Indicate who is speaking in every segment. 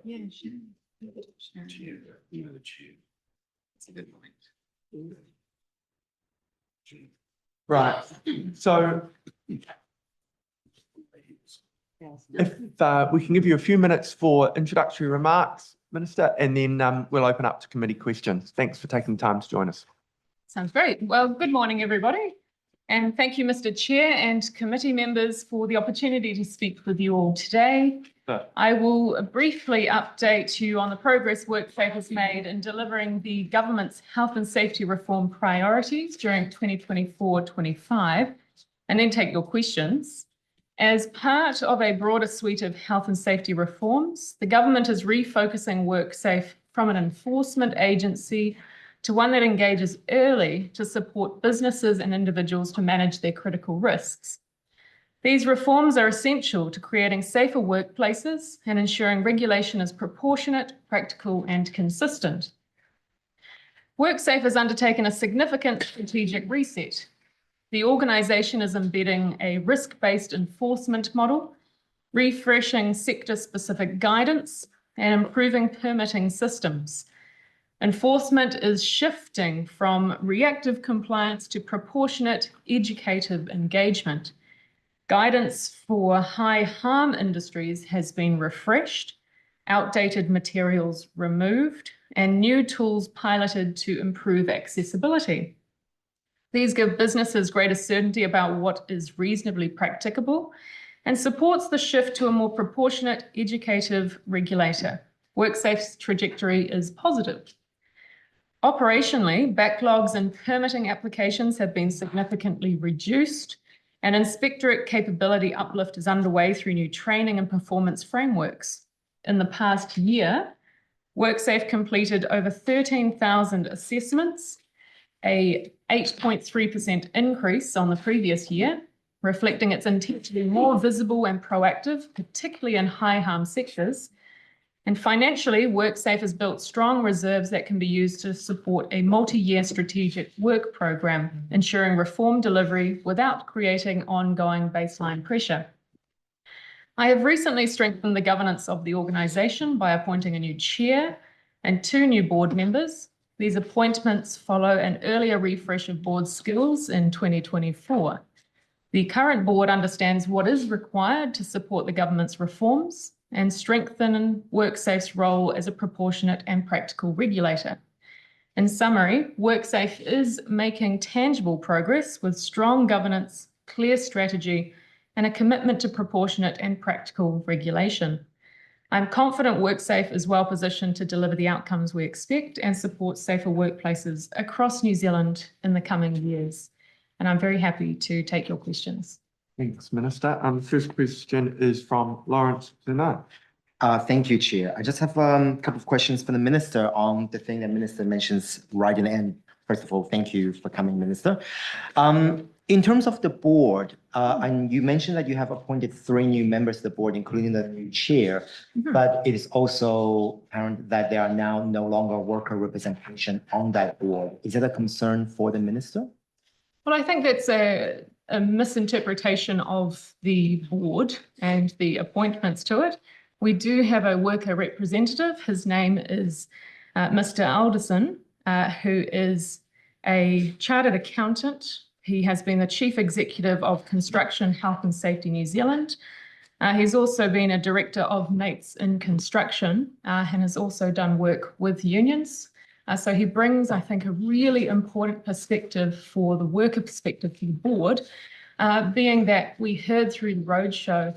Speaker 1: Yeah, sure. That's a good point.
Speaker 2: Right. So if we can give you a few minutes for introductory remarks, Minister, and then we'll open up to committee questions. Thanks for taking time to join us.
Speaker 1: Sounds great. Well, good morning, everybody. And thank you, Mr. Chair and committee members, for the opportunity to speak with you all today. I will briefly update you on the progress WorkSafe has made in delivering the government's health and safety reform priorities during 2024-25, and then take your questions. As part of a broader suite of health and safety reforms, the government is refocusing WorkSafe from an enforcement agency to one that engages early to support businesses and individuals to manage their critical risks. These reforms are essential to creating safer workplaces and ensuring regulation is proportionate, practical, and consistent. WorkSafe has undertaken a significant strategic reset. The organisation is embedding a risk-based enforcement model, refreshing sector-specific guidance, and improving permitting systems. Enforcement is shifting from reactive compliance to proportionate, educative engagement. Guidance for high harm industries has been refreshed, outdated materials removed, and new tools piloted to improve accessibility. These give businesses greater certainty about what is reasonably practicable and supports the shift to a more proportionate, educative regulator. WorkSafe's trajectory is positive. Operationally, backlogs and permitting applications have been significantly reduced, and inspectorate capability uplift is underway through new training and performance frameworks. In the past year, WorkSafe completed over 13,000 assessments, a 8.3% increase on the previous year, reflecting its intent to be more visible and proactive, particularly in high harm sectors. And financially, WorkSafe has built strong reserves that can be used to support a multi-year strategic work program, ensuring reform delivery without creating ongoing baseline pressure. I have recently strengthened the governance of the organisation by appointing a new chair and 2 new board members. These appointments follow an earlier refresh of board skills in 2024. The current board understands what is required to support the government's reforms and strengthen WorkSafe's role as a proportionate and practical regulator. In summary, WorkSafe is making tangible progress with strong governance, clear strategy, and a commitment to proportionate and practical regulation. I'm confident WorkSafe is well positioned to deliver the outcomes we expect and support safer workplaces across New Zealand in the coming years. And I'm very happy to take your questions.
Speaker 2: Thanks, Minister. First question is from Lawrence Zeno.
Speaker 3: Thank you, Chair. I just have a couple of questions for the Minister on the thing that Minister mentions right in the end. First of all, thank you for coming, Minister. In terms of the board, and you mentioned that you have appointed 3 new members of the board, including the new chair, but it is also apparent that there are now no longer worker representation on that board. Is that a concern for the Minister?
Speaker 1: Well, I think that's a misinterpretation of the board and the appointments to it. We do have a worker representative. His name is Mr. Alderson, who is a chartered accountant. He has been the Chief Executive of Construction Health and Safety New Zealand. He's also been a director of Mates in Construction and has also done work with unions. So he brings, I think, a really important perspective for the worker perspective for the board, being that we heard through the roadshow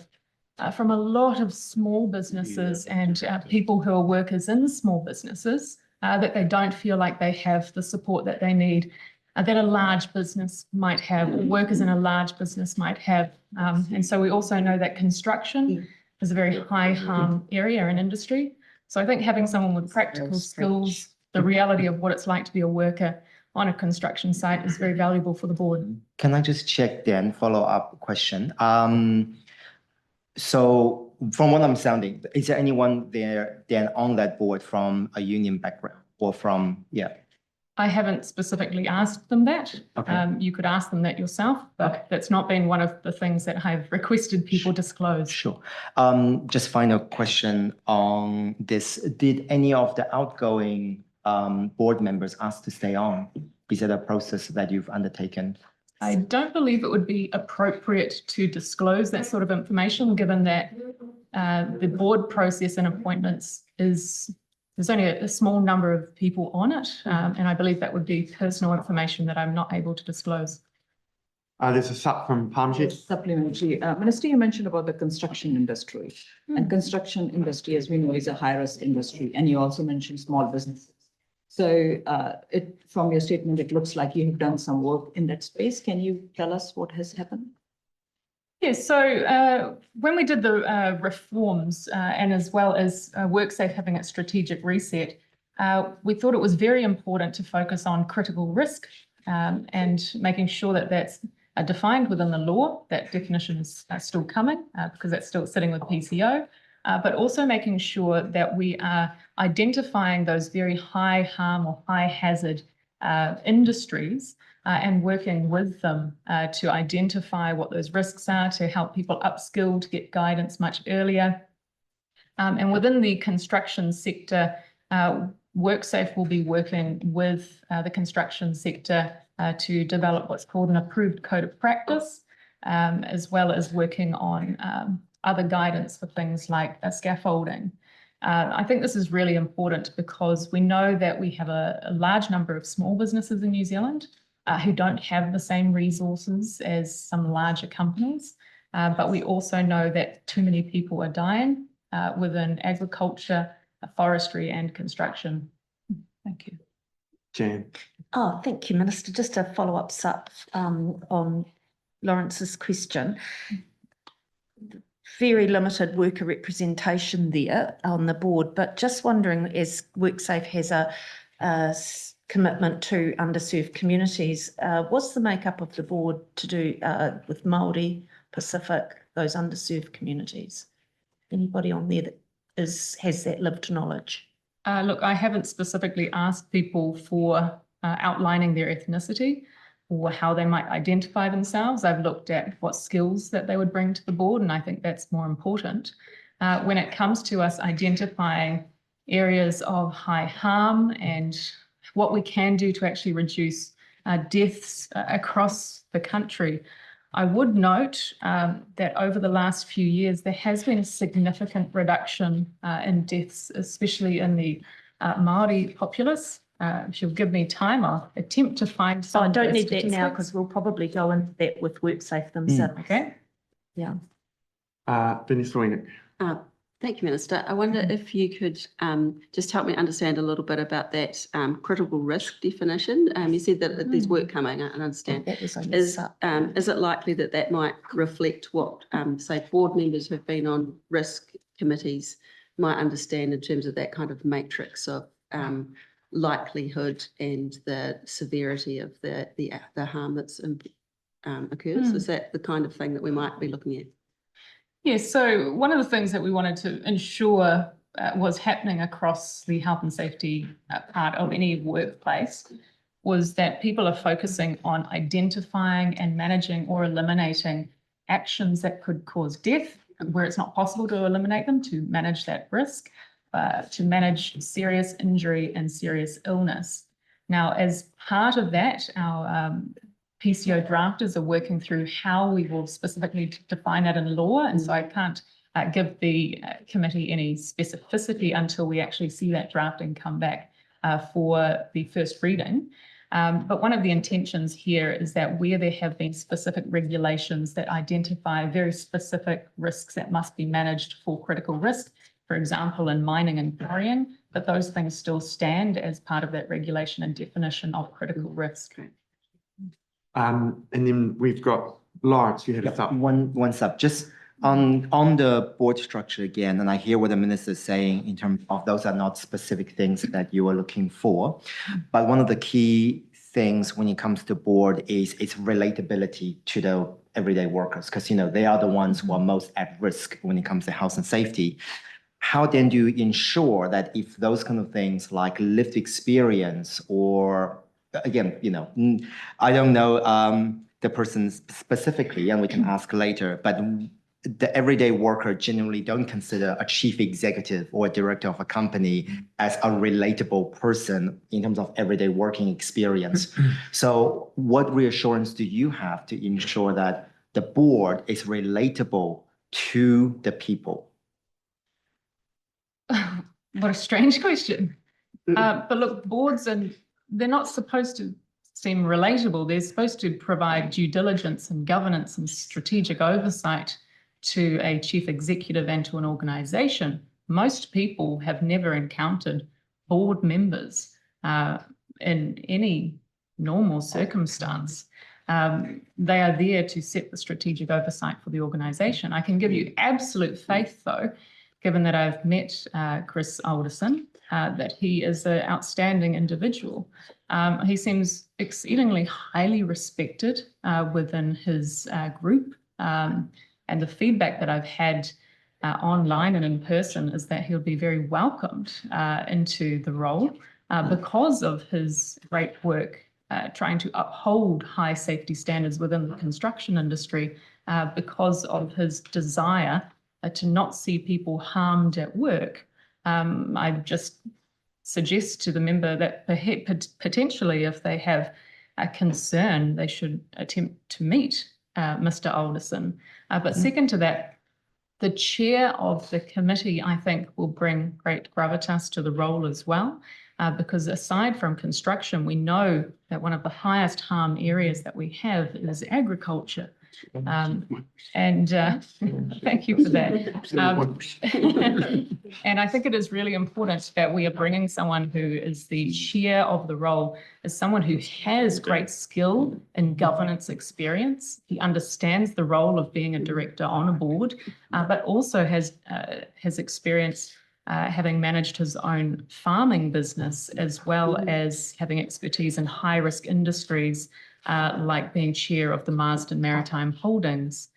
Speaker 1: from a lot of small businesses and people who are workers in small businesses that they don't feel like they have the support that they need, that a large business might have, or workers in a large business might have. And so we also know that construction is a very high harm area and industry. So I think having someone with practical skills, the reality of what it's like to be a worker on a construction site is very valuable for the board.
Speaker 3: Can I just check then, follow-up question? So from what I'm sounding, is there anyone there then on that board from a union background or from, yeah?
Speaker 1: I haven't specifically asked them that.
Speaker 3: Okay.
Speaker 1: You could ask them that yourself, but that's not been one of the things that I've requested people disclose.
Speaker 3: Sure. Just final question on this. Did any of the outgoing board members ask to stay on? Is it a process that you've undertaken?
Speaker 1: I don't believe it would be appropriate to disclose that sort of information, given that the board process and appointments there's only a small number of people on it, and I believe that would be personal information that I'm not able to disclose.
Speaker 2: There's a sup from Parmjit.
Speaker 4: Supplementary. Minister, you mentioned about the construction industry. And construction industry, as we know, is a high-risk industry. And you also mentioned small businesses. So from your statement, it looks like you have done some work in that space. Can you tell us what has happened?
Speaker 1: Yes, so when we did the reforms and as well as WorkSafe having its strategic reset, we thought it was very important to focus on critical risk and making sure that that's defined within the law. That definition is still coming because that's still sitting with PCO, but also making sure that we are identifying those very high harm or high hazard industries and working with them to identify what those risks are, to help people upskill, to get guidance much earlier. And within the construction sector, WorkSafe will be working with the construction sector to develop what's called an approved code of practice, as well as working on other guidance for things like scaffolding. I think this is really important because we know that we have a large number of small businesses in New Zealand who don't have the same resources as some larger companies, but we also know that too many people are dying within agriculture, forestry and construction. Thank you.
Speaker 2: Jan.
Speaker 5: Oh, thank you, Minister. Just a follow-up on Lawrence's question. Very limited worker representation there on the board, but just wondering, as WorkSafe has a commitment to underserved communities, what's the makeup of the board to do with Māori, Pacific, those underserved communities? Anybody on there that has that lived knowledge?
Speaker 1: Look, I haven't specifically asked people for outlining their ethnicity or how they might identify themselves. I've looked at what skills that they would bring to the board, and I think that's more important. When it comes to us identifying areas of high harm and what we can do to actually reduce deaths across the country, I would note that over the last few years, there has been a significant reduction in deaths, especially in the Māori populace. If you'll give me time, I'll attempt to find some.
Speaker 5: I don't need that now because we'll probably go into that with WorkSafe themselves.
Speaker 1: Okay.
Speaker 5: Yeah.
Speaker 2: Vanessa.
Speaker 6: Thank you, Minister. I wonder if you could just help me understand a little bit about that critical risk definition. You said that there's work coming, I understand.
Speaker 5: That was on
Speaker 6: Is it likely that that might reflect what, say, board members who've been on risk committees might understand in terms of that kind of matrix of likelihood and the severity of the harm that's occurs? Is that the kind of thing that we might be looking at?
Speaker 1: Yes, so one of the things that we wanted to ensure was happening across the health and safety part of any workplace was that people are focusing on identifying and managing or eliminating actions that could cause death, where it's not possible to eliminate them, to manage that risk, to manage serious injury and serious illness. Now, as part of that, our PCO drafters are working through how we will specifically define that in law, and so I can't give the committee any specificity until we actually see that drafting come back for the first reading. But one of the intentions here is that where there have been specific regulations that identify very specific risks that must be managed for critical risk, for example, in mining and quarrying, that those things still stand as part of that regulation and definition of critical risk.
Speaker 2: And then we've got Lawrence, you had a thought.
Speaker 3: One sub, just on the board structure again, and I hear what the minister is saying in terms of those are not specific things that you are looking for. But one of the key things when it comes to board is its relatability to the everyday workers, because they are the ones who are most at risk when it comes to health and safety. How then do you ensure that if those kind of things like lived experience or again, I don't know the person specifically, and we can ask later, but the everyday worker generally don't consider a chief executive or a director of a company as a relatable person in terms of everyday working experience. So what reassurance do you have to ensure that the board is relatable to the people?
Speaker 1: What a strange question. But look, boards, and they're not supposed to seem relatable. They're supposed to provide due diligence and governance and strategic oversight to a chief executive and to an organization. Most people have never encountered board members in any normal circumstance. They are there to set the strategic oversight for the organization. I can give you absolute faith, though, given that I've met Chris Alderson, that he is an outstanding individual. He seems exceedingly highly respected within his group. And the feedback that I've had online and in person is that he'll be very welcomed into the role because of his great work trying to uphold high safety standards within the construction industry, because of his desire to not see people harmed at work. I just suggest to the member that potentially if they have a concern, they should attempt to meet Mr. Alderson. But second to that, the chair of the committee, I think, will bring great gravitas to the role as well, because aside from construction, we know that one of the highest harm areas that we have is agriculture. And thank you for that. And I think it is really important that we are bringing someone who is the chair of the role as someone who has great skill and governance experience. He understands the role of being a director on a board, but also has experience having managed his own farming business, as well as having expertise in high-risk industries, like being chair of the Marsden Maritime Holdings.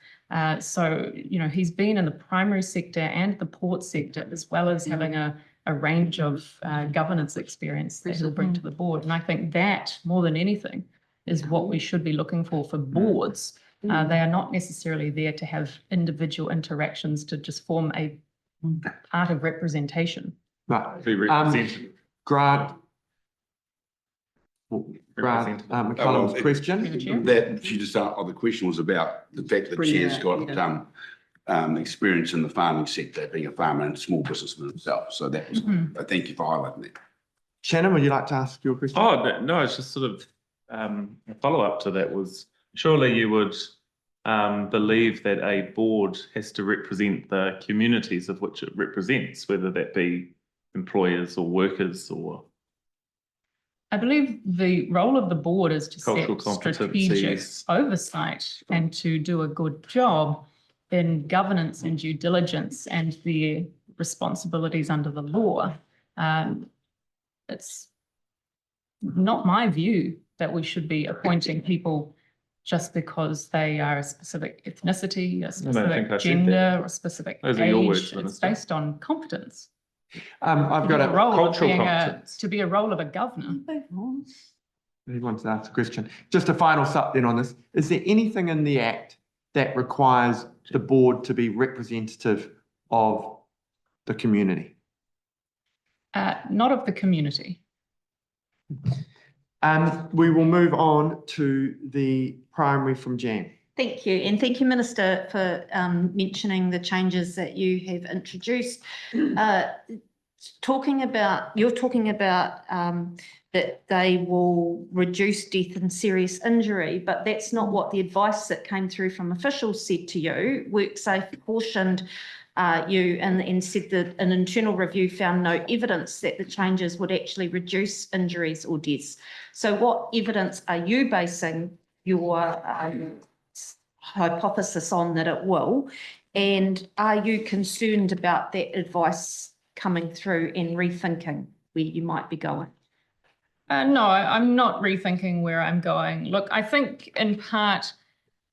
Speaker 1: So, he's been in the primary sector and the port sector, as well as having a range of governance experience that he'll bring to the board. And I think that, more than anything, is what we should be looking for boards. They are not necessarily there to have individual interactions to just form a part of representation.
Speaker 2: Right.
Speaker 7: Be represented.
Speaker 2: Grant McCullum's question.
Speaker 8: That she just the question was about the fact that
Speaker 6: Bring
Speaker 8: chair's
Speaker 6: that,
Speaker 8: got experience in the farming sector, being a farmer and a small businessman himself. So that was thank you for highlighting that.
Speaker 2: Shannon, would you like to ask your question?
Speaker 7: Oh, no, it's just sort of a follow-up to that was, surely you would believe that a board has to represent the communities of which it represents, whether that be employers or workers or...
Speaker 1: I believe the role of the board is to
Speaker 7: Cultural
Speaker 1: set strategic
Speaker 7: competencies.
Speaker 1: oversight and to do a good job in governance and due diligence and the responsibilities under the law. It's not my view that we should be appointing people just because they are a specific ethnicity, a
Speaker 7: I
Speaker 1: specific
Speaker 7: said
Speaker 1: gender,
Speaker 7: that.
Speaker 1: or a specific
Speaker 7: Those are your words,
Speaker 1: age. It's
Speaker 7: Minister.
Speaker 1: based on competence.
Speaker 2: I've got
Speaker 1: The
Speaker 2: a,
Speaker 1: role of
Speaker 7: cultural
Speaker 1: being
Speaker 7: competence.
Speaker 1: to be a role of a governor.
Speaker 2: he wants to ask a question. Just a final sup then on this. Is there anything in the Act that requires the board to be representative of the community?
Speaker 1: Not of the community.
Speaker 2: We will move on to the primary from Jan.
Speaker 5: Thank you. And thank you, Minister, for mentioning the changes that you have introduced. You're talking about that they will reduce death and serious injury, but that's not what the advice that came through from officials said to you. WorkSafe cautioned you and said that an internal review found no evidence that the changes would actually reduce injuries or deaths. So what evidence are you basing your hypothesis on that it will? And are you concerned about that advice coming through and rethinking where you might be going?
Speaker 1: No, I'm not rethinking where I'm going. Look, I think in part,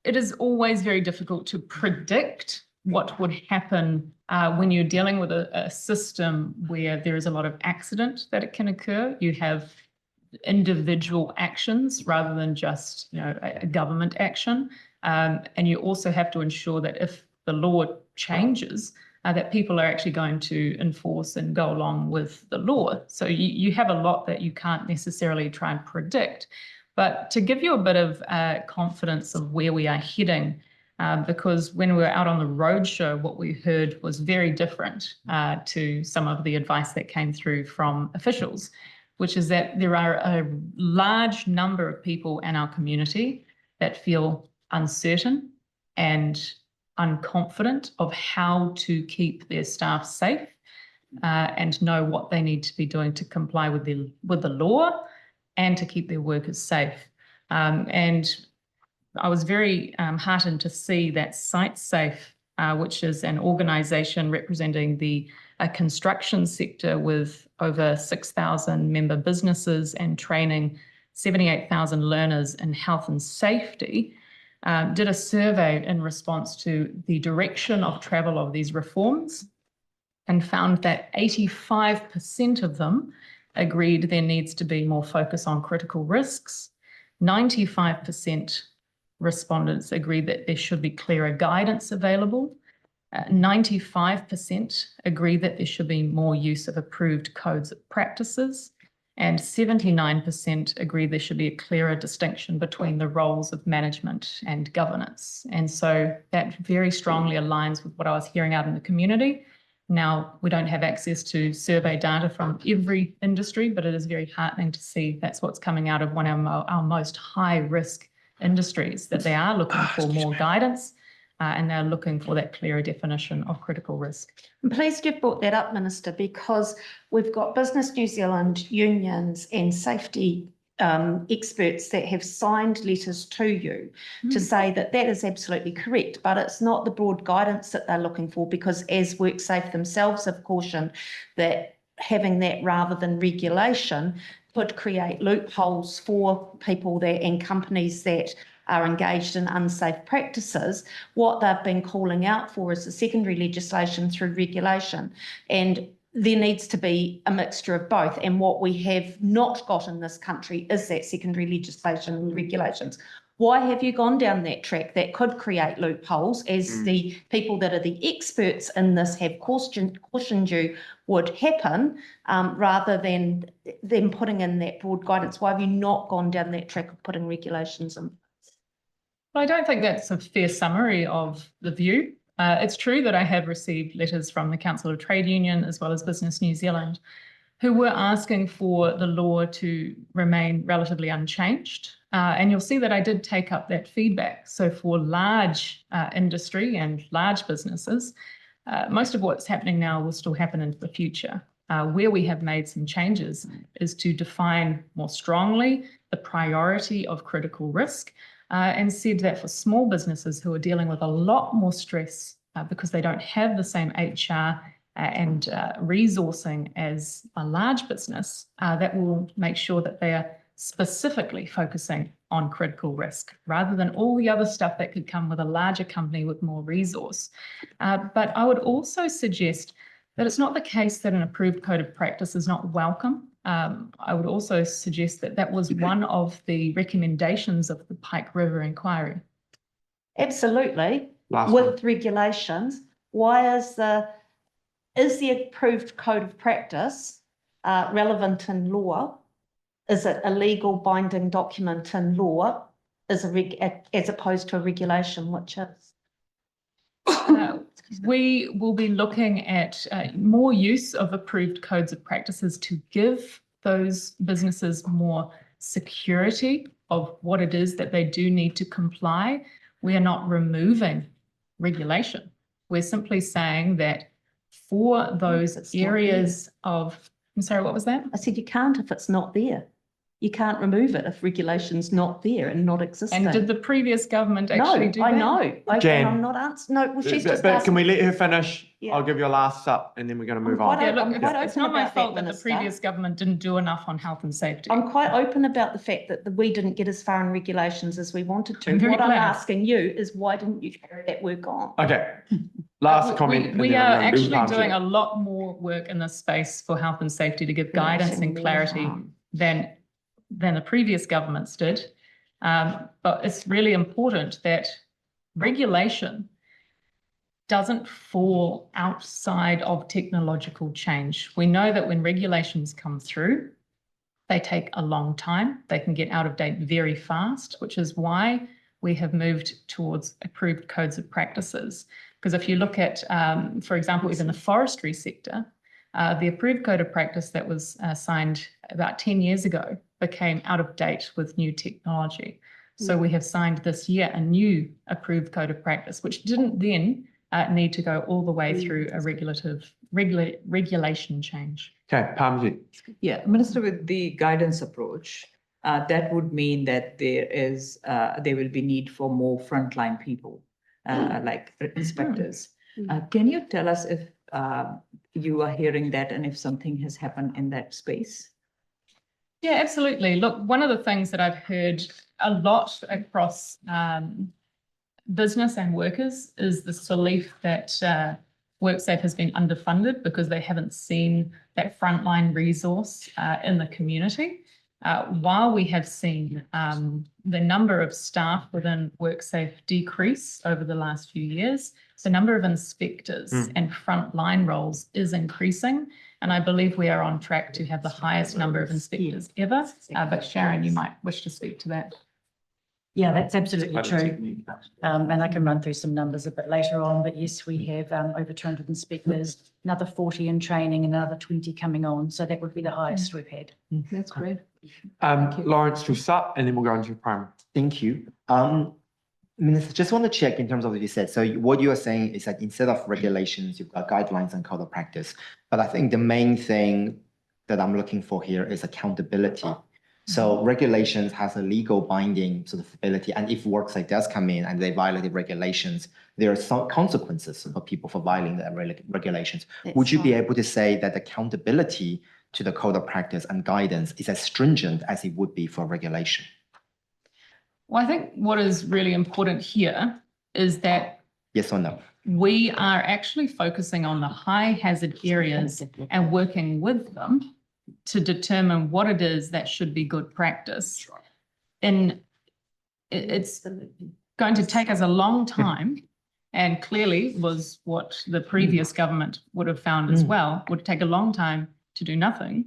Speaker 1: it is always very difficult to predict what would happen when you're dealing with a system where there is a lot of accident that it can occur. You have individual actions rather than just, a government action. And you also have to ensure that if the law changes, that people are actually going to enforce and go along with the law. So you have a lot that you can't necessarily try and predict. But to give you a bit of confidence of where we are heading, because when we were out on the roadshow, what we heard was very different to some of the advice that came through from officials, which is that there are a large number of people in our community that feel uncertain and unconfident of how to keep their staff safe and know what they need to be doing to comply with the law and to keep their workers safe. And I was very heartened to see that SiteSafe, which is an organisation representing the construction sector with over 6,000 member businesses and training 78,000 learners in health and safety, did a survey in response to the direction of travel of these reforms and found that 85% of them agreed there needs to be more focus on critical risks. 95% respondents agreed that there should be clearer guidance available. 95% agree that there should be more use of approved codes of practices. And 79% agree there should be a clearer distinction between the roles of management and governance. And so that very strongly aligns with what I was hearing out in the community. Now, we don't have access to survey data from every industry, but it is very heartening to see that's what's coming out of one of our most high-risk industries, that they are looking for more guidance and they're looking for that clearer definition of critical risk.
Speaker 5: I'm pleased you've brought that up, Minister, because we've got Business New Zealand unions and safety experts that have signed letters to you to say that that is absolutely correct, but it's not the broad guidance that they're looking for, because as WorkSafe themselves have cautioned that having that rather than regulation could create loopholes for people that and companies that are engaged in unsafe practices. What they've been calling out for is the secondary legislation through regulation. And there needs to be a mixture of both. And what we have not got in this country is that secondary legislation and regulations. Why have you gone down that track that could create loopholes, as the people that are the experts in this have cautioned you would happen, rather than them putting in that broad guidance? Why have you not gone down that track of putting regulations in?
Speaker 1: I don't think that's a fair summary of the view. It's true that I have received letters from the Council of Trade Union as well as Business New Zealand, who were asking for the law to remain relatively unchanged. And you'll see that I did take up that feedback. So for large industry and large businesses, most of what's happening now will still happen into the future. Where we have made some changes is to define more strongly the priority of critical risk, and said that for small businesses who are dealing with a lot more stress because they don't have the same HR and resourcing as a large business, that will make sure that they are specifically focusing on critical risk rather than all the other stuff that could come with a larger company with more resource. But I would also suggest that it's not the case that an approved code of practice is not welcome. I would also suggest that that was one of the recommendations of the Pike River inquiry.
Speaker 5: Absolutely.
Speaker 2: Last
Speaker 5: With regulations, why is the approved code of practice relevant in law? Is it a legal binding document in law as opposed to a regulation, which is?
Speaker 1: We will be looking at more use of approved codes of practices to give those businesses more security of what it is that they do need to comply. We are not removing regulation. We're simply saying that for those areas of, I'm sorry, what was that?
Speaker 5: I said you can't if it's not there. You can't remove it if regulation's not there and not existing.
Speaker 1: And did the previous government actually do that?
Speaker 5: No, I know.
Speaker 2: Jan.
Speaker 5: I'm not answering. No, well, she's just
Speaker 2: But can we
Speaker 5: asking.
Speaker 2: let her finish?
Speaker 5: Yeah.
Speaker 2: I'll give you a last sup and then we're going to move
Speaker 5: quite
Speaker 2: on.
Speaker 1: Yeah,
Speaker 5: I'm
Speaker 1: look,
Speaker 5: quite
Speaker 1: it's
Speaker 5: open
Speaker 1: not my
Speaker 5: about
Speaker 1: fault
Speaker 5: that,
Speaker 1: that the
Speaker 5: Minister.
Speaker 1: previous government didn't do enough on health and safety.
Speaker 5: I'm quite open about the fact that we didn't get as far in regulations as we wanted to.
Speaker 1: I'm very
Speaker 5: What I'm
Speaker 1: glad.
Speaker 5: asking you is why didn't you carry that work on?
Speaker 2: Okay, last comment. and
Speaker 1: We
Speaker 2: then I'm
Speaker 1: are
Speaker 2: gonna do
Speaker 1: actually
Speaker 2: time
Speaker 1: doing
Speaker 2: share.
Speaker 1: a lot more work in this space for health and safety to give guidance and clarity than than the previous governments did. But it's really important that regulation doesn't fall outside of technological change. We know that when regulations come through, they take a long time. They can get out of date very fast, which is why we have moved towards approved codes of practices. Because if you look at, for example, even the forestry sector, the approved code of practice that was signed about 10 years ago became out of date with new technology. So we have signed this year a new approved code of practice, which didn't then need to go all the way through a regulation change.
Speaker 2: Okay, Parmjit.
Speaker 4: Yeah, Minister, with the guidance approach, that would mean that there will be need for more frontline people, like inspectors. Can you tell us if you are hearing that and if something has happened in that space?
Speaker 1: Yeah, absolutely. Look, one of the things that I've heard a lot across business and workers is this belief that WorkSafe has been underfunded because they haven't seen that frontline resource in the community. While we have seen the number of staff within WorkSafe decrease over the last few years, the number of inspectors and frontline roles is increasing. And I believe we are on track to have the highest number of inspectors ever. But Sharon, you might wish to speak to that.
Speaker 9: Yeah, that's absolutely true. And I can run through some numbers a bit later on, but yes, we have over 200 inspectors, another 40 in training, another 20 coming on. So that would be the highest we've had.
Speaker 4: That's great.
Speaker 2: Lawrence to Sup, and then we'll go into primary.
Speaker 3: Thank you. Minister, just want to check in terms of what you said. So what you are saying is that instead of regulations, you've got guidelines and code of practice. But I think the main thing that I'm looking for here is accountability. So regulations has a legal binding sort of ability. And if WorkSafe does come in and they violate the regulations, there are some consequences for people for violating the regulations. Would you be able to say that accountability to the code of practice and guidance is as stringent as it would be for regulation?
Speaker 1: Well, I think what is really important here is that
Speaker 3: Yes or no?
Speaker 1: we are actually focusing on the high hazard areas and working with them to determine what it is that should be good practice. And it's going to take us a long time, and clearly was what the previous government would have found as well, would take a long time to do nothing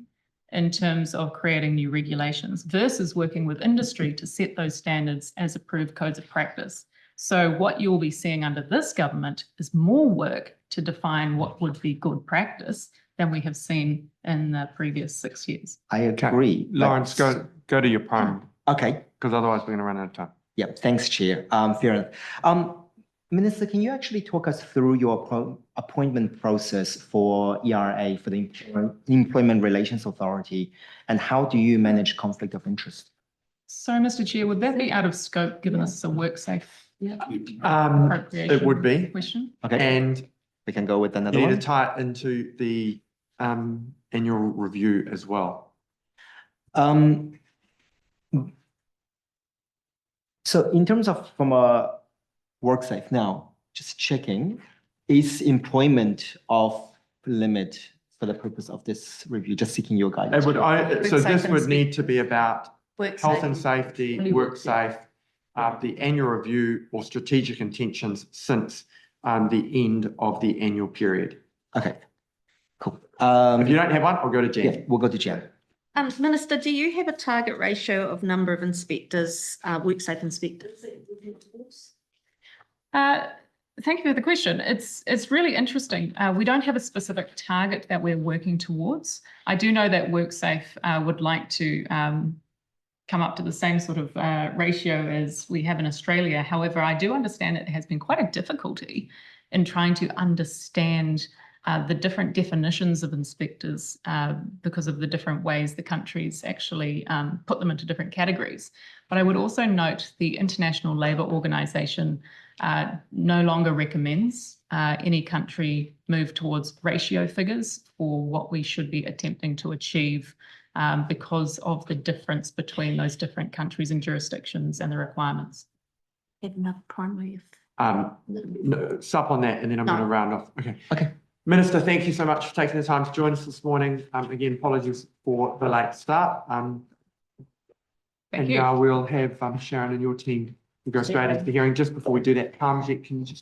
Speaker 1: in terms of creating new regulations versus working with industry to set those standards as approved codes of practice. So what you'll be seeing under this government is more work to define what would be good practice than we have seen in the previous 6 years.
Speaker 3: I agree. but-
Speaker 2: Lawrence, go to your primary,
Speaker 3: Okay.
Speaker 2: because otherwise we're going to run out of time.
Speaker 3: Yeah, thanks, Chair. Fair enough. Minister, can you actually talk us through your appointment process for ERA, for the Employment Relations Authority, and how do you manage conflict of interest?
Speaker 1: So, Mr. Chair, would that be out of scope given this is a WorkSafe
Speaker 2: It
Speaker 1: appropriation
Speaker 2: would be,
Speaker 1: question?
Speaker 3: Okay,
Speaker 2: and
Speaker 3: we can go with another
Speaker 2: you need to
Speaker 3: one.
Speaker 2: tie it into the annual review as well.
Speaker 3: So in terms of from a WorkSafe now, just checking, is employment off limit for the purpose of this review? Just seeking your guidance.
Speaker 2: It would, so
Speaker 5: WorkSafe
Speaker 2: this
Speaker 5: and
Speaker 2: would need to be about health and
Speaker 5: WorkSafe.
Speaker 2: safety, WorkSafe, the annual review or strategic intentions since the end of the annual period.
Speaker 3: Okay, cool.
Speaker 2: If you don't have one, I'll go to
Speaker 3: Yeah,
Speaker 2: Jen.
Speaker 3: we'll go to Jen.
Speaker 5: Minister, do you have a target ratio of number of inspectors, WorkSafe inspectors?
Speaker 1: Thank you for the question. It's really interesting. We don't have a specific target that we're working towards. I do know that WorkSafe would like to come up to the same sort of ratio as we have in Australia. However, I do understand that there has been quite a difficulty in trying to understand the different definitions of inspectors because of the different ways the countries actually put them into different categories. But I would also note the International Labour Organization no longer recommends any country move towards ratio figures for what we should be attempting to achieve because of the difference between those different countries and jurisdictions and the requirements.
Speaker 5: Have another primary.
Speaker 2: No, sup on that, and then I'm
Speaker 5: No.
Speaker 2: going to round off. Okay.
Speaker 3: Okay.
Speaker 2: Minister, thank you so much for taking the time to join us this morning. Again, apologies for the late start.
Speaker 1: Thank
Speaker 2: And
Speaker 1: you.
Speaker 2: now we'll have Sharon and your team go straight into the hearing. Just before we do that, Parmjit, can you just